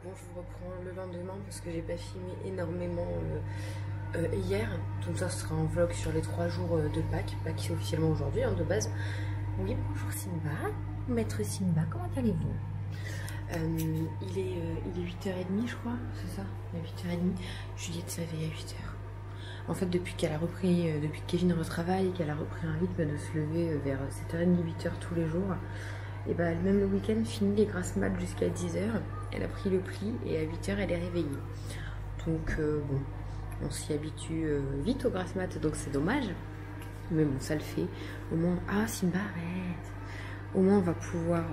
bon, je vous reprends le lendemain parce que j'ai pas filmé énormément hier. Donc ça sera un vlog sur les 3 jours de Pâques. Pâques c'est officiellement aujourd'hui de base. Oui, bonjour Simba. Maître Simba, comment allez-vous? Il est 8h30 je crois, c'est ça? Il est 8h30. Juliette s'est réveillée à 8h. En fait depuis qu'elle a repris, depuis que Kevin retravaille, qu'elle a repris un rythme de se lever vers 7h30, 8h tous les jours, et bah même le week-end finit les grasses mat jusqu'à 10h. Elle a pris le pli et à 8h elle est réveillée. Donc bon, on s'y habitue vite aux grasses mat, donc c'est dommage. Mais bon, ça le fait. Au moins, ah Simba arrête. Au moins on va pouvoir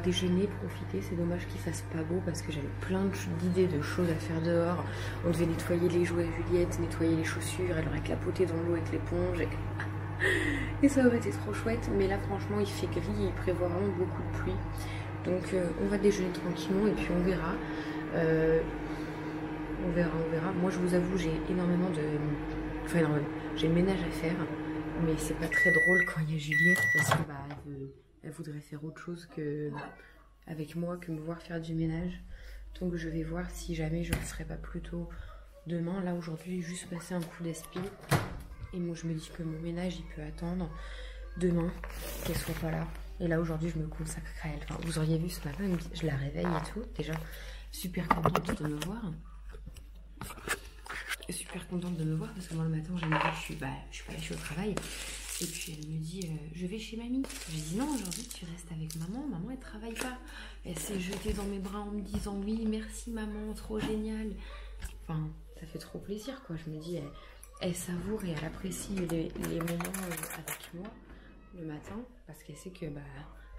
déjeuner, profiter. C'est dommage qu'il fasse pas beau parce que j'avais plein d'idées de choses à faire dehors. On devait nettoyer les jouets à Juliette, nettoyer les chaussures, elle aurait clapoté dans l'eau avec l'éponge. Et ça aurait été trop chouette. Mais là franchement il fait gris et il prévoit vraiment beaucoup de pluie. Donc on va déjeuner tranquillement et puis on verra. On verra. Moi je vous avoue j'ai énormément de... Enfin énormément. J'ai le ménage à faire. Mais c'est pas très drôle quand il y a Juliette parce que bah, elle voudrait faire autre chose que avec moi, que me voir faire du ménage. Donc je vais voir si jamais je ne ferai pas plus tôt demain. Là aujourd'hui juste passer un coup d'aspi. Et moi je me dis que mon ménage il peut attendre demain qu'elle soit pas là. Et là aujourd'hui je me consacre à elle. Enfin, vous auriez vu ce matin, je la réveille et tout. Déjà super contente de me voir. Super contente de me voir parce que moi le matin j'ai dit je suis pas là, je suis au travail. Et puis elle me dit je vais chez mamie. J'ai dit non, aujourd'hui tu restes avec maman. Maman elle travaille pas. Elle s'est jetée dans mes bras en me disant oui merci maman, trop génial. Enfin ça fait trop plaisir quoi. Je me dis elle savoure et elle apprécie les moments avec moi le matin parce qu'elle sait que bah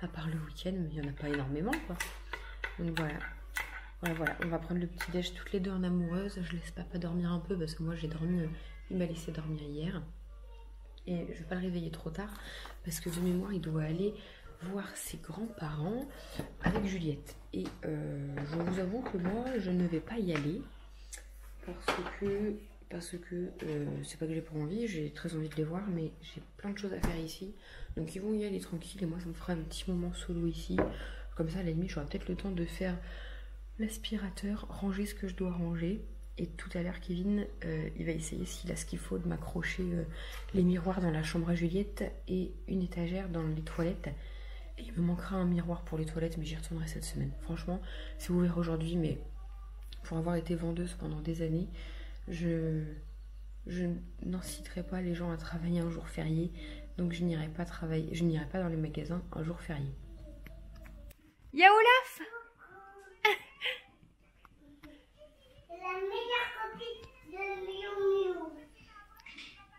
à part le week-end il y en a pas énormément quoi. Donc voilà. Voilà, on va prendre le petit déj toutes les deux en amoureuse. Je laisse papa dormir un peu parce que moi j'ai dormi, il m'a laissé dormir hier. Et je vais pas le réveiller trop tard parce que de mémoire il doit aller voir ses grands-parents avec Juliette. Et je vous avoue que moi je ne vais pas y aller parce que c'est pas que j'ai pas envie, j'ai très envie de les voir mais j'ai plein de choses à faire ici. Donc ils vont y aller tranquille et moi ça me fera un petit moment solo ici. Comme ça à la limite j'aurai peut-être le temps de faire l'aspirateur, ranger ce que je dois ranger. Et tout à l'heure, Kevin, il va essayer s'il a ce qu'il faut de m'accrocher les miroirs dans la chambre à Juliette et une étagère dans les toilettes. Et il me manquera un miroir pour les toilettes, mais j'y retournerai cette semaine. Franchement, c'est ouvert aujourd'hui, mais pour avoir été vendeuse pendant des années, je n'inciterai pas les gens à travailler un jour férié. Donc je n'irai pas travailler, je n'irai pas dans les magasins un jour férié. Y'a Olaf!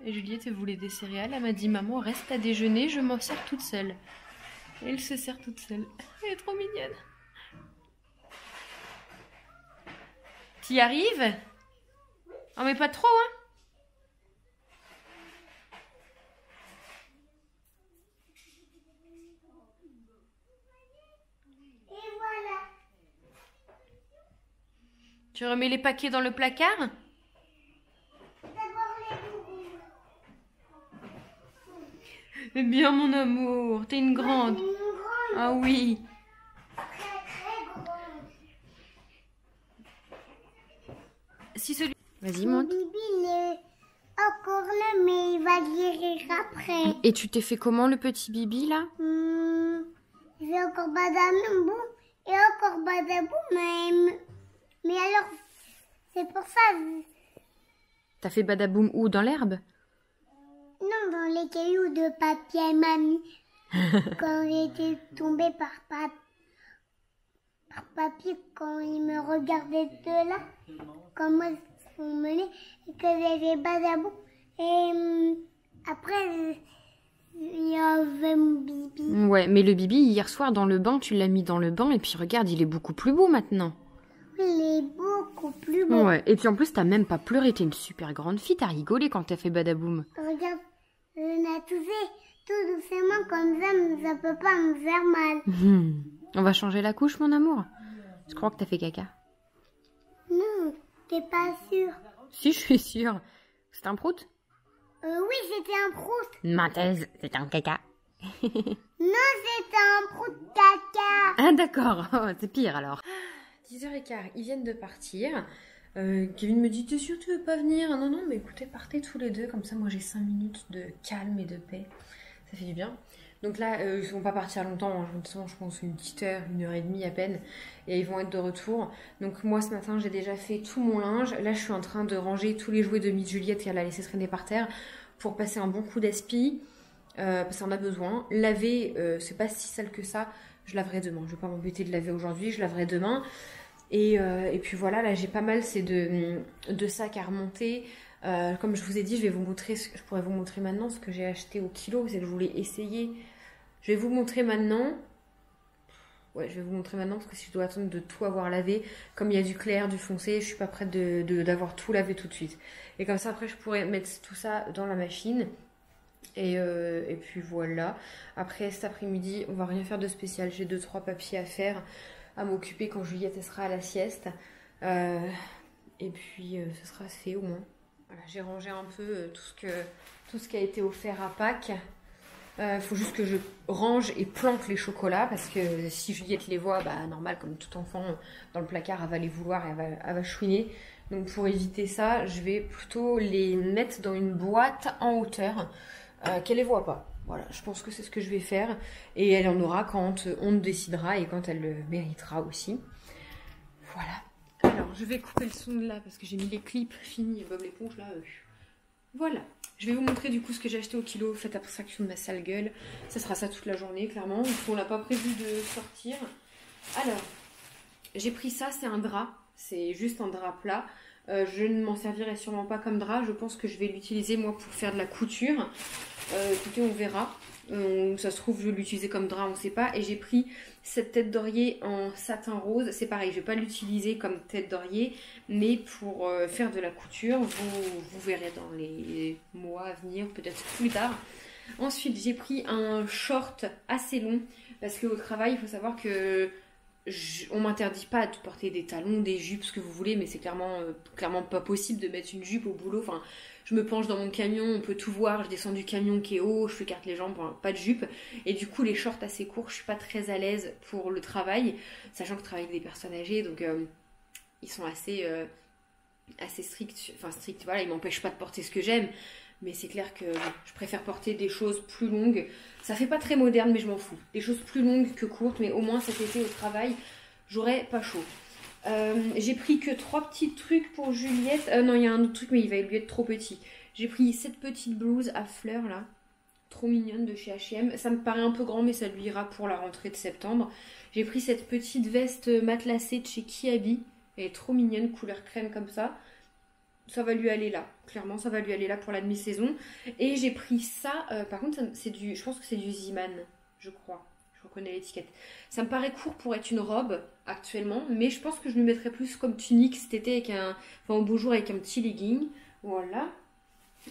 Et Juliette, elle voulait des céréales. Elle m'a dit, maman, reste à déjeuner, je m'en sers toute seule. Et elle se sert toute seule. Elle est trop mignonne. T'y arrives? Oh, mais pas trop, hein? Et voilà. Tu remets les paquets dans le placard? Eh bien, mon amour, t'es une grande. Ah oui. Très grande. Si celui... Vas-y, Mon monte. bibi, il est encore là, mais il va guérir après. Et tu t'es fait comment le petit bibi là? Il fait encore badaboum et encore badaboum, mais alors, c'est pour ça. T'as fait badaboum où? Dans l'herbe? Non, dans les cailloux de papier mamie. Quand j'étais tombée par papier, quand il me regardait de là, comment ils sont menés, et que j'avais badaboum. Et après, il y avait mon bibi. Ouais, mais le bibi hier soir dans le bain, tu l'as mis dans le bain et puis regarde, il est beaucoup plus beau maintenant. Il est beaucoup plus beau. Ouais, et puis en plus t'as même pas pleuré, t'es une super grande fille, t'as rigolé quand t'as fait badaboum. Regarde, je a touché tout doucement comme ça peut pas me faire mal. On va changer la couche, mon amour. Je crois que t'as fait caca. Non, t'es pas sûre. Si, je suis sûre. C'est un prout? Oui, c'était un prout. Menteuse, c'est un caca. Non, c'était un prout caca. Ah d'accord, oh, c'est pire alors. 10h15, ils viennent de partir. Kevin me dit, t'es sûr tu veux pas venir? Non, non, mais écoutez, partez tous les deux, comme ça moi j'ai 5 minutes de calme et de paix. Ça fait du bien. Donc là, ils vont pas partir longtemps, hein. Je pense une petite heure, 1h30 à peine, et ils vont être de retour. Donc moi ce matin, j'ai déjà fait tout mon linge. Là, je suis en train de ranger tous les jouets de Miss Juliette qu'elle a laissé traîner par terre pour passer un bon coup d'aspi, parce qu'on a besoin. Laver, c'est pas si sale que ça. Je laverai demain. Je vais pas m'embêter de laver aujourd'hui, je laverai demain. Et puis voilà, là j'ai pas mal de sacs à remonter. Comme je vous ai dit, je pourrais vous montrer maintenant ce que j'ai acheté au kilo, c'est que je voulais essayer. Je vais vous montrer maintenant. Ouais, je vais vous montrer maintenant parce que si je dois attendre de tout avoir lavé, comme il y a du clair, du foncé, je suis pas prête d'avoir tout lavé tout de suite. Et comme ça après je pourrais mettre tout ça dans la machine. Et puis voilà. Après cet après-midi, on va rien faire de spécial. J'ai 2-3 papiers à faire, à m'occuper quand Juliette elle sera à la sieste. Et puis ce sera fait au moins. Voilà, j'ai rangé un peu tout ce qui a été offert à Pâques. Faut juste que je range et planque les chocolats parce que si Juliette les voit, bah normal comme tout enfant dans le placard, elle va les vouloir et elle va chouiner. Donc pour éviter ça, je vais plutôt les mettre dans une boîte en hauteur qu'elle les voit pas. Voilà, je pense que c'est ce que je vais faire et elle en aura quand on décidera et quand elle le méritera aussi. Voilà. Alors je vais couper le son de là parce que j'ai mis les clips finis et Bob l'éponge là. Voilà. Je vais vous montrer du coup ce que j'ai acheté au kilo. Faites abstraction de ma sale gueule. Ça sera ça toute la journée, clairement. On n'a pas prévu de sortir. Alors, j'ai pris ça, c'est un drap. C'est juste un drap plat. Je ne m'en servirai sûrement pas comme drap. Je pense que je vais l'utiliser moi pour faire de la couture. Écoutez, on verra. Ça se trouve, je vais l'utiliser comme drap, on ne sait pas. Et j'ai pris cette tête d'oreiller en satin rose. C'est pareil, je ne vais pas l'utiliser comme tête d'oreiller, mais pour faire de la couture. Vous verrez dans les mois à venir, peut-être plus tard. Ensuite, j'ai pris un short assez long, parce qu'au travail, il faut savoir que on m'interdit pas de porter des talons, des jupes, ce que vous voulez, mais c'est clairement pas possible de mettre une jupe au boulot. Enfin, je me penche dans mon camion, on peut tout voir, je descends du camion qui est haut, je écarte les jambes, pas de jupe. Et du coup, les shorts assez courts, je suis pas très à l'aise pour le travail, sachant que je travaille avec des personnes âgées, donc ils sont assez stricts. Enfin, stricts, voilà, ils m'empêchent pas de porter ce que j'aime. Mais c'est clair que je préfère porter des choses plus longues. Ça fait pas très moderne, mais je m'en fous. Des choses plus longues que courtes, mais au moins cet été au travail, j'aurai pas chaud. J'ai pris que 3 petits trucs pour Juliette. Non, il y a un autre truc, mais il va lui être trop petit. J'ai pris cette petite blouse à fleurs là, trop mignonne de chez H&M. Ça me paraît un peu grand, mais ça lui ira pour la rentrée de septembre. J'ai pris cette petite veste matelassée de chez Kiabi. Elle est trop mignonne, couleur crème comme ça. Ça va lui aller là, clairement ça va lui aller là pour la demi-saison. Et j'ai pris ça, par contre je pense que c'est du Ziman, je crois, je reconnais l'étiquette. Ça me paraît court pour être une robe actuellement, mais je pense que je le mettrais plus comme tunique cet été avec au beau jour avec un petit legging. Voilà.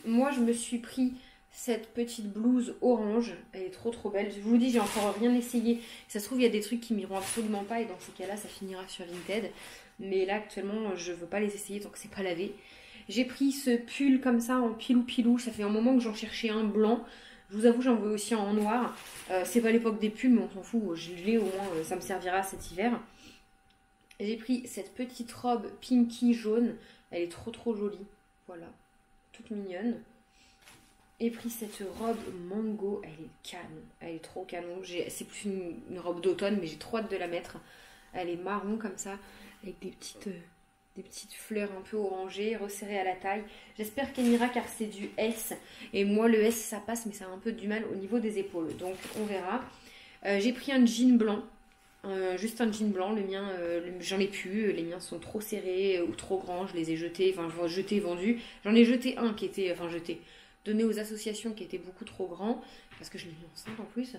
Moi je me suis pris cette petite blouse orange, elle est trop belle. Je vous dis, j'ai encore rien essayé. Ça se trouve il y a des trucs qui m'iront absolument pas et dans ces cas-là ça finira sur Vinted. Mais là actuellement je veux pas les essayer tant que c'est pas lavé. J'ai pris ce pull comme ça en pilou. Ça fait un moment que j'en cherchais un blanc. Je vous avoue, j'en veux aussi en noir. C'est pas l'époque des pulls, mais on s'en fout. Je l'ai au moins, ça me servira cet hiver. J'ai pris cette petite robe pinky jaune. Elle est trop jolie. Voilà, toute mignonne. J'ai pris cette robe mango. Elle est canon. Elle est trop canon. C'est plus une robe d'automne, mais j'ai trop hâte de la mettre. Elle est marron comme ça, avec des petites fleurs un peu orangées, resserrées à la taille. J'espère qu'elle ira car c'est du S. Et moi, le S, ça passe, mais ça a un peu du mal au niveau des épaules. Donc, on verra. J'ai pris un jean blanc. Juste un jean blanc. Le mien, j'en ai plus. Les miens sont trop serrés ou trop grands. Je les ai jetés. Enfin, jetés, vendus. J'en ai jeté un qui était... Enfin, donné aux associations qui était beaucoup trop grand. Parce que je l'ai mis enceinte en plus.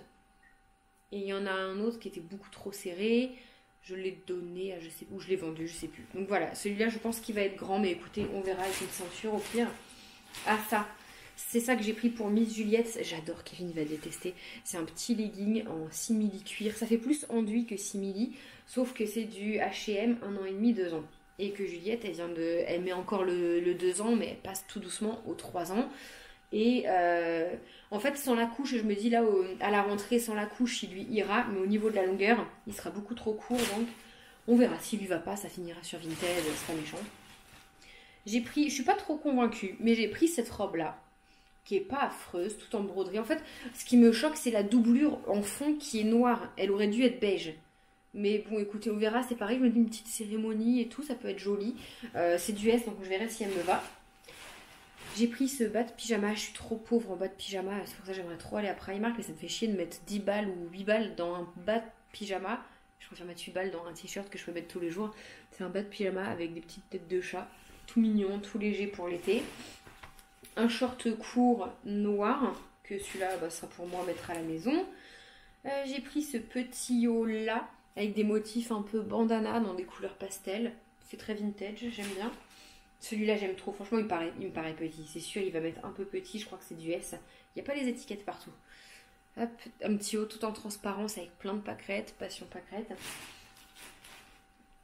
Et il y en a un autre qui était beaucoup trop serré. Je l'ai donné à je sais où, je l'ai vendu, je sais plus. Donc voilà, celui-là je pense qu'il va être grand, mais écoutez, on verra avec une ceinture au pire. Ah ça, c'est ça que j'ai pris pour Miss Juliette. J'adore, Kevin va détester. C'est un petit legging en simili cuir. Ça fait plus enduit que simili, sauf que c'est du H&M 1 an et demi, 2 ans. Et que Juliette, elle met encore le 2 ans, mais elle passe tout doucement aux 3 ans. Et en fait sans la couche, je me dis là à la rentrée sans la couche il lui ira, mais au niveau de la longueur il sera beaucoup trop court, donc On verra, s'il lui va pas, ça finira sur Vinted, c'est pas méchant. J'ai pris, je suis pas trop convaincue, mais j'ai pris cette robe-là, qui est pas affreuse, tout en broderie. En fait, ce qui me choque, c'est la doublure en fond qui est noire. Elle aurait dû être beige. Mais bon, écoutez, on verra, c'est pareil, je me dis une petite cérémonie et tout, ça peut être joli. C'est du S, donc je verrai si elle me va. J'ai pris ce bas de pyjama, je suis trop pauvre en bas de pyjama, c'est pour ça que j'aimerais trop aller à Primark, mais ça me fait chier de mettre 10 balles ou 8 balles dans un bas de pyjama. Je préfère mettre 8 balles dans un t-shirt que je peux mettre tous les jours. C'est un bas de pyjama avec des petites têtes de chat, tout mignon, tout léger pour l'été. Un short court noir, que celui-là sera pour moi à mettre à la maison. J'ai pris ce petit haut là, avec des motifs un peu bandana dans des couleurs pastel. C'est très vintage, j'aime bien. Celui-là j'aime trop, franchement il me paraît petit. C'est sûr il va mettre un peu petit, je crois que c'est du S. Il n'y a pas les étiquettes partout. Hop, un petit haut tout en transparence avec plein de pâquerettes, passion pâquerettes.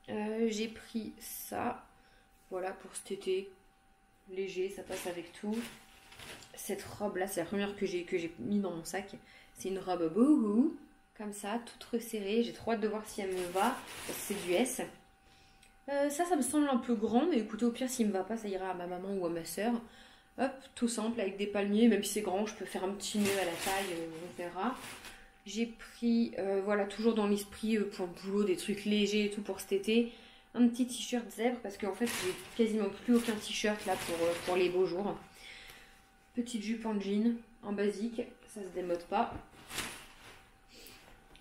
J'ai pris ça, voilà pour cet été. Léger, ça passe avec tout. Cette robe là, c'est la première que j'ai mis dans mon sac. C'est une robe boohoo, comme ça, toute resserrée. J'ai trop hâte de voir si elle me va, parce que c'est du S. Ça me semble un peu grand, mais écoutez, au pire, s'il me va pas, ça ira à ma maman ou à ma soeur. Hop, tout simple, avec des palmiers, même si c'est grand, je peux faire un petit nœud à la taille, on verra. J'ai pris, voilà, toujours dans l'esprit pour le boulot, des trucs légers et tout pour cet été. Un petit t-shirt zèbre, parce qu'en fait, j'ai quasiment plus aucun t-shirt là pour les beaux jours. Petite jupe en jean, en basique, ça se démode pas.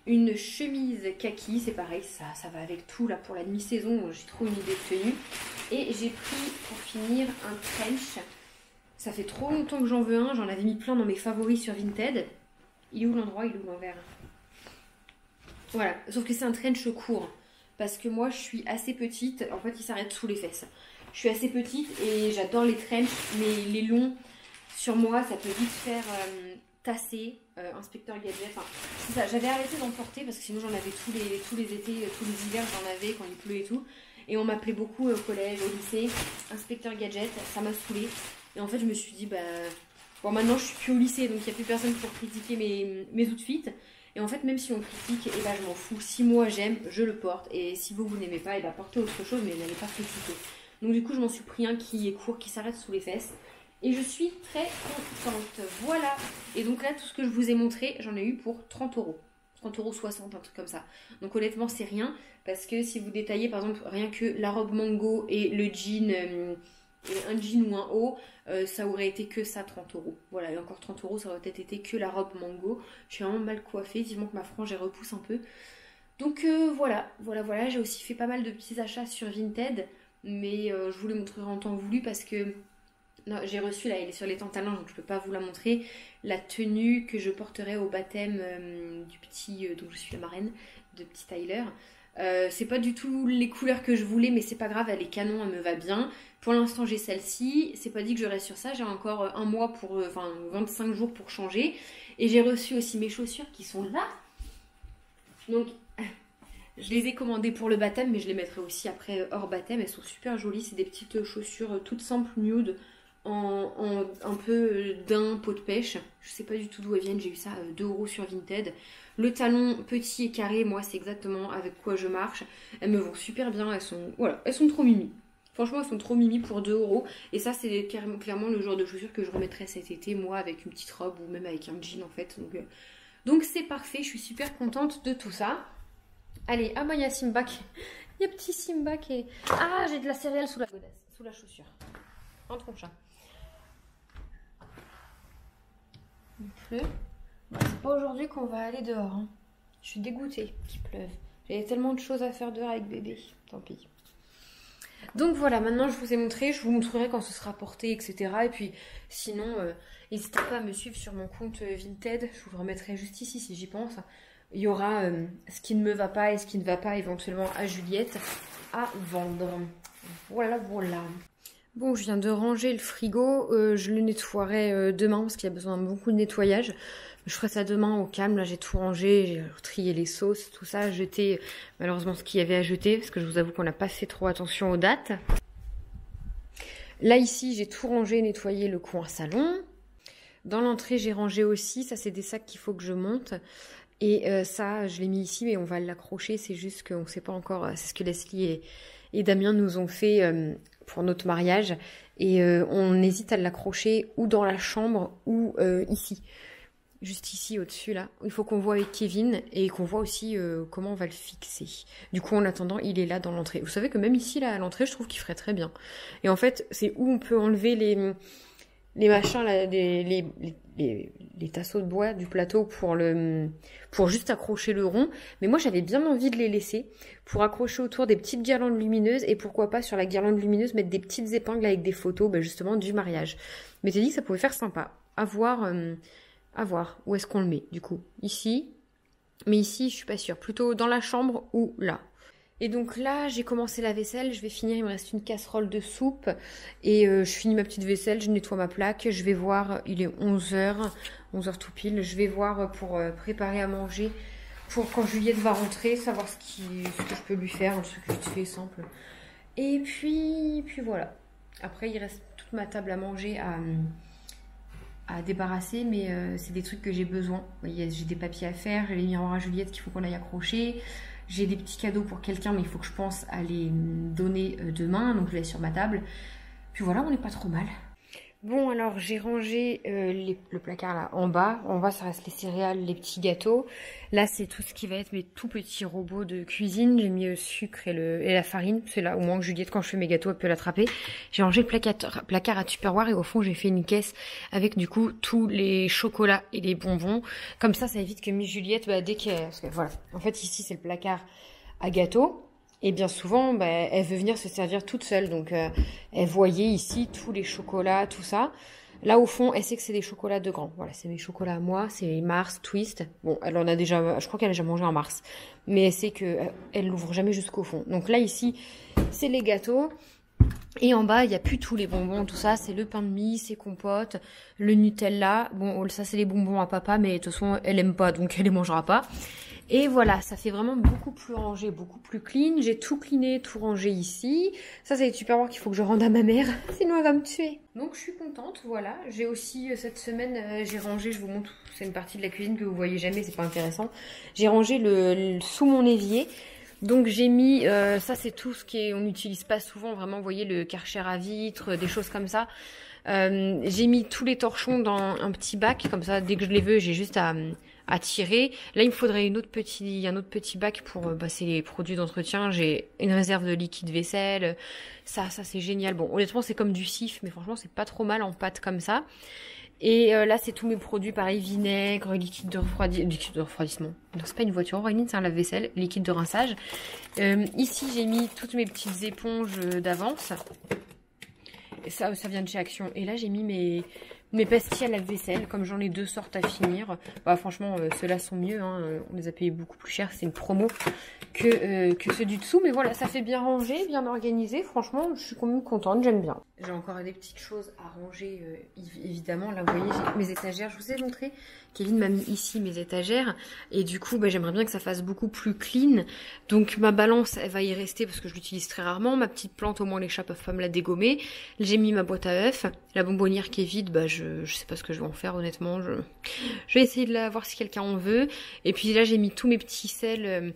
Une chemise kaki, c'est pareil, ça va avec tout là pour la demi-saison, j'ai trop une idée de tenue. Et j'ai pris pour finir un trench. Ça fait trop longtemps que j'en veux un, j'en avais mis plein dans mes favoris sur Vinted. Il est où l'endroit? Il est où l'envers? Voilà, sauf que c'est un trench court. Parce que moi je suis assez petite, en fait il s'arrête sous les fesses. Je suis assez petite et j'adore les trenchs, mais les longs sur moi ça peut vite faire tasser, inspecteur gadget. Enfin, c'est ça, j'avais arrêté d'en porter parce que sinon j'en avais tous les étés, tous les hivers j'en avais quand il pleut et tout. Et on m'appelait beaucoup au collège, au lycée, inspecteur gadget, ça m'a saoulée. Et en fait je me suis dit, bon maintenant je suis plus au lycée donc il n'y a plus personne pour critiquer mes outfits. Et en fait, même si on critique, et je m'en fous. Si moi j'aime, je le porte. Et si vous n'aimez pas, portez autre chose, mais n'allez pas critiquer. Donc du coup, je m'en suis pris un qui est court, qui s'arrête sous les fesses. Et je suis très contente. Voilà. Et donc là, tout ce que je vous ai montré, j'en ai eu pour 30 €. 30,60 €, un truc comme ça. Donc honnêtement, c'est rien. Parce que si vous détaillez, par exemple, rien que la robe mango et le jean... un jean ou un haut, ça aurait été que ça, 30 €. Voilà, et encore 30 €, ça aurait peut-être été que la robe mango. Je suis vraiment mal coiffée, vivement que ma frange elle repousse un peu. Donc voilà, j'ai aussi fait pas mal de petits achats sur Vinted, mais je vous les montrerai en temps voulu parce que j'ai reçu, là, elle est sur les pantalons, donc je peux pas vous la montrer, la tenue que je porterai au baptême du petit, donc je suis la marraine, de petit Tyler. C'est pas du tout les couleurs que je voulais, mais c'est pas grave, elle est canon, elle me va bien. Pour l'instant j'ai celle-ci, c'est pas dit que je reste sur ça, j'ai encore un mois pour, 25 jours pour changer. Et j'ai reçu aussi mes chaussures qui sont là. Donc je les ai commandées pour le baptême, mais je les mettrai aussi après hors baptême, elles sont super jolies, c'est des petites chaussures toutes simples, nude, en un peu d'un pot de pêche. Je sais pas du tout d'où elles viennent, j'ai eu ça 2 € sur Vinted. Le talon petit et carré, moi c'est exactement avec quoi je marche. Elles me vont super bien, elles sont trop mimi. Franchement elles sont trop mimi pour 2 €. Et ça c'est clairement le genre de chaussures que je remettrai cet été, moi avec une petite robe ou même avec un jean en fait. Donc c'est parfait, je suis super contente de tout ça. Allez, ah moi il y a Simba il y a petit Simba qui est... Ah j'ai de la céréale sous la godasse, sous la chaussure. Un tronc-chat. Il pleut. C'est pas aujourd'hui qu'on va aller dehors. Hein. Je suis dégoûtée qu'il pleuve. J'avais tellement de choses à faire dehors avec bébé. Tant pis. Donc voilà, maintenant je vous ai montré. Je vous montrerai quand ce sera porté, etc. Et puis sinon, n'hésitez pas à me suivre sur mon compte Vinted. Je vous le remettrai juste ici si j'y pense. Il y aura ce qui ne me va pas et ce qui ne va pas éventuellement à Juliette à vendre. Voilà. Bon, je viens de ranger le frigo. Je le nettoierai demain parce qu'il y a besoin de beaucoup de nettoyage. Je ferai ça demain au calme. Là, j'ai tout rangé. J'ai trié les sauces, tout ça. Jeté malheureusement ce qu'il y avait à jeter parce que je vous avoue qu'on n'a pas fait trop attention aux dates. Là, ici, j'ai tout rangé, nettoyé le coin salon. Dans l'entrée, j'ai rangé aussi. Ça, c'est des sacs qu'il faut que je monte. Et ça, je l'ai mis ici, mais on va l'accrocher. C'est juste qu'on ne sait pas encore. C'est ce que Leslie et Damien nous ont fait pour notre mariage. Et on hésite à l'accrocher ou dans la chambre ou ici. Juste ici, au-dessus, là. Il faut qu'on voit avec Kevin et qu'on voit aussi comment on va le fixer. Du coup, en attendant, il est là dans l'entrée. Vous savez que même ici, là, à l'entrée, je trouve qu'il ferait très bien. Et en fait, c'est où on peut enlever les machins, là, les tasseaux de bois du plateau pour juste accrocher le rond. Mais moi, j'avais bien envie de les laisser pour accrocher autour des petites guirlandes lumineuses et pourquoi pas sur la guirlande lumineuse mettre des petites épingles avec des photos, justement, du mariage. Mais j'ai dit que ça pouvait faire sympa. À voir où est-ce qu'on le met, du coup. Ici. Mais ici, je suis pas sûre. Plutôt dans la chambre ou là. Et donc là, j'ai commencé la vaisselle. Je vais finir, il me reste une casserole de soupe. Et je finis ma petite vaisselle, je nettoie ma plaque. Je vais voir, il est 11h, 11h tout pile. Je vais voir pour préparer à manger. Pour quand Juliette va rentrer, savoir ce que je peux lui faire. Un truc vite fait, simple. Et puis voilà. Après, il reste toute ma table à manger à débarrasser, mais c'est des trucs que j'ai besoin. Vous voyez, j'ai des papiers à faire, j'ai les miroirs à Juliette qu'il faut qu'on aille accrocher. J'ai des petits cadeaux pour quelqu'un, mais il faut que je pense à les donner demain, donc je les laisse sur ma table. Puis voilà, on n'est pas trop mal. Bon, alors j'ai rangé le placard là en bas. En bas, ça reste les céréales, les petits gâteaux. Là, c'est tout ce qui va être mes tout petits robots de cuisine. J'ai mis le sucre et la farine. C'est là, au moins que Juliette, quand je fais mes gâteaux, elle peut l'attraper. J'ai rangé le placard à Tupperware et au fond, j'ai fait une caisse avec du coup tous les chocolats et les bonbons. Comme ça évite que Juliette, dès qu'elle... Parce que voilà, en fait, ici, c'est le placard à gâteaux. Et bien souvent, elle veut venir se servir toute seule. Donc, elle voyait ici tous les chocolats, tout ça. Là, au fond, elle sait que c'est des chocolats de grand. Voilà, c'est mes chocolats à moi. C'est Mars, Twist. Bon, elle en a déjà... Je crois qu'elle a déjà mangé en Mars. Mais elle sait qu'elle l'ouvre jamais jusqu'au fond. Donc là, ici, c'est les gâteaux. Et en bas, il n'y a plus tous les bonbons, tout ça. C'est le pain de mie, c'est compote, le Nutella. Bon, ça, c'est les bonbons à papa. Mais de toute façon, elle aime pas, donc elle les mangera pas. Et voilà, ça fait vraiment beaucoup plus rangé, beaucoup plus clean. J'ai tout cleané, tout rangé ici. Ça, c'est les Tupperware qu'il faut que je rende à ma mère, sinon elle va me tuer. Donc je suis contente, voilà. J'ai aussi, cette semaine, j'ai rangé, je vous montre, c'est une partie de la cuisine que vous voyez jamais, c'est pas intéressant. J'ai rangé sous mon évier. Donc j'ai mis, ça c'est tout ce on n'utilise pas souvent, vraiment, vous voyez, le Karcher à vitre, des choses comme ça. J'ai mis tous les torchons dans un petit bac, comme ça, dès que je les veux, j'ai juste à tirer. Là, il me faudrait un autre petit bac pour c'est les produits d'entretien. J'ai une réserve de liquide vaisselle. Ça c'est génial. Bon, honnêtement, c'est comme du Cif, mais franchement, c'est pas trop mal en pâte comme ça. Et là, c'est tous mes produits, pareil, vinaigre, liquide de refroidissement. Non, c'est pas une voiture, Aurélie, c'est un lave-vaisselle, liquide de rinçage. Ici, j'ai mis toutes mes petites éponges d'avance. Ça vient de chez Action. Et là, j'ai mis mes pastilles à lave-vaisselle, comme j'en ai 2 sortes à finir. Franchement, ceux-là sont mieux. Hein. On les a payés beaucoup plus cher. C'est une promo que ceux du dessous. Mais voilà, ça fait bien rangé, bien organisé. Franchement, je suis quand même contente. J'aime bien. J'ai encore des petites choses à ranger, évidemment. Là, vous voyez, j'ai mes étagères. Je vous ai montré. Kevin m'a mis ici mes étagères. Et du coup, j'aimerais bien que ça fasse beaucoup plus clean. Donc, ma balance, elle va y rester parce que je l'utilise très rarement. Ma petite plante, au moins, les chats peuvent pas me la dégommer. J'ai mis ma boîte à œufs. La bonbonnière qui est vide, je sais pas ce que je vais en faire, honnêtement. Je vais essayer de la voir si quelqu'un en veut. Et puis là, j'ai mis tous mes petits sels.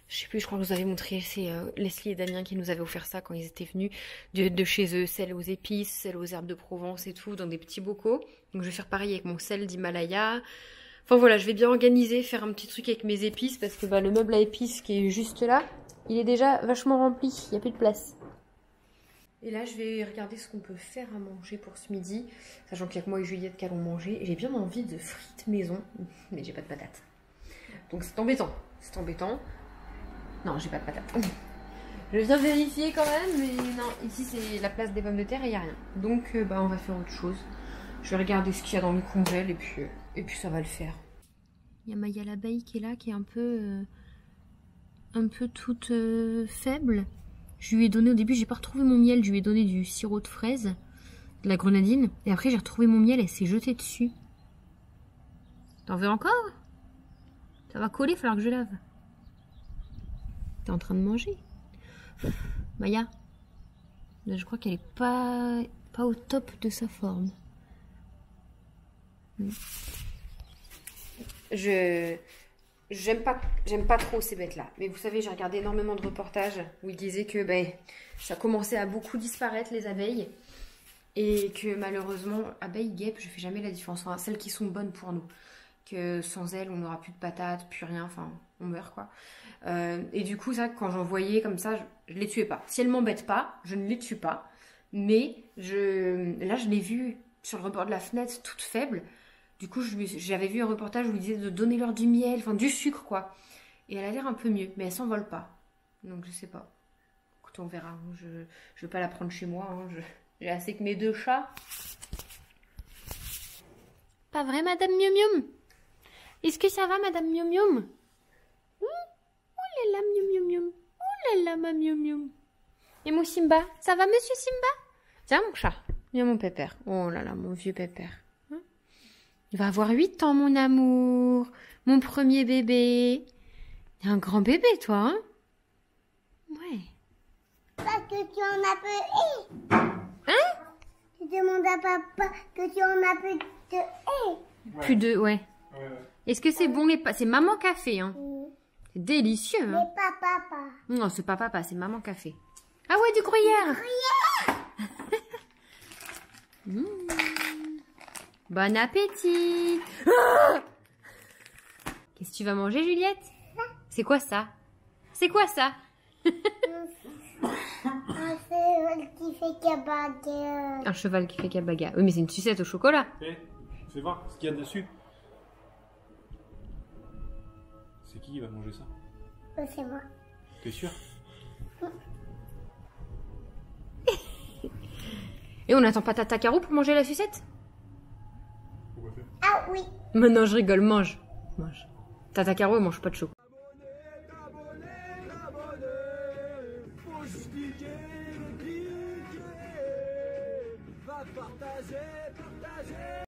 Je sais plus, je crois que je vous avais montré. C'est Leslie et Damien qui nous avaient offert ça quand ils étaient venus de chez eux. Sel aux épices, sel aux herbes de Provence et tout, dans des petits bocaux. Donc je vais faire pareil avec mon sel d'Himalaya. Enfin voilà, je vais bien organiser, faire un petit truc avec mes épices. Parce que le meuble à épices qui est juste là, il est déjà vachement rempli. Il n'y a plus de place. Et là, je vais regarder ce qu'on peut faire à manger pour ce midi. Sachant qu'il y a que moi et Juliette qui allons manger. J'ai bien envie de frites maison, mais j'ai pas de patates. Donc c'est embêtant. C'est embêtant. Non, j'ai pas de patates. Je viens vérifier quand même, mais non, ici c'est la place des pommes de terre et il n'y a rien. Donc on va faire autre chose. Je vais regarder ce qu'il y a dans le congèle et puis ça va le faire. Il y a Maya l'abeille qui est là, qui est un peu toute faible. Je lui ai donné au début, j'ai pas retrouvé mon miel, je lui ai donné du sirop de fraise, de la grenadine, et après j'ai retrouvé mon miel, elle s'est jetée dessus. T'en veux encore? Ça va coller, il va falloir que je lave. T'es en train de manger? Maya, là, je crois qu'elle est pas au top de sa forme. Je j'aime pas trop ces bêtes-là. Mais vous savez, j'ai regardé énormément de reportages où ils disaient que ça commençait à beaucoup disparaître, les abeilles. Et que malheureusement, abeilles, guêpes, je fais jamais la différence. Enfin, celles qui sont bonnes pour nous. Que sans elles, on n'aura plus de patates, plus rien. Enfin, on meurt, quoi. Et du coup, ça, quand j'en voyais comme ça, je les tuais pas. Si elles m'embêtent pas, je ne les tue pas. Mais là, je l'ai vue sur le rebord de la fenêtre, toute faible. Du coup, j'avais vu un reportage où il disait de donner leur du miel, enfin du sucre, quoi. Et elle a l'air un peu mieux, mais elle s'envole pas. Donc, je sais pas. Écoute, on verra. Je vais pas la prendre chez moi. Hein. J'ai assez que mes 2 chats. Pas vrai, Madame Mium Mium? Est-ce que ça va, Madame Mium Mium? Oh là là, Mium Mium Mium. Oh là là, ma Mium Mium. Et mon Simba? Ça va, Monsieur Simba? Tiens, mon chat. Viens, mon pépère. Oh là là, mon vieux pépère. Il va avoir 8 ans, mon amour. Mon premier bébé. T'es un grand bébé, toi, hein? Ouais. Parce que tu en as peu. Hein? Tu demandes à papa que tu en as peu de. Plus de, ouais. Est-ce que c'est bon les pas? C'est maman café, hein? C'est délicieux, Mais hein? pas papa. Non, c'est pas papa, c'est maman café. Ah ouais, du gruyère. Bon appétit. Qu'est-ce que tu vas manger, Juliette? C'est quoi ça? C'est quoi ça? Un cheval qui fait cabaga. Un cheval qui fait cabaga. Oui, mais c'est une sucette au chocolat. Fais voir ce qu'il y a dessus. C'est qui va manger ça? C'est moi. T'es sûr? Et on n'attend pas Tata Caro pour manger la sucette? Pourquoi faire? Ah oui. Mais non, je rigole, mange. Mange. Tata Caro, elle mange pas de chocolat.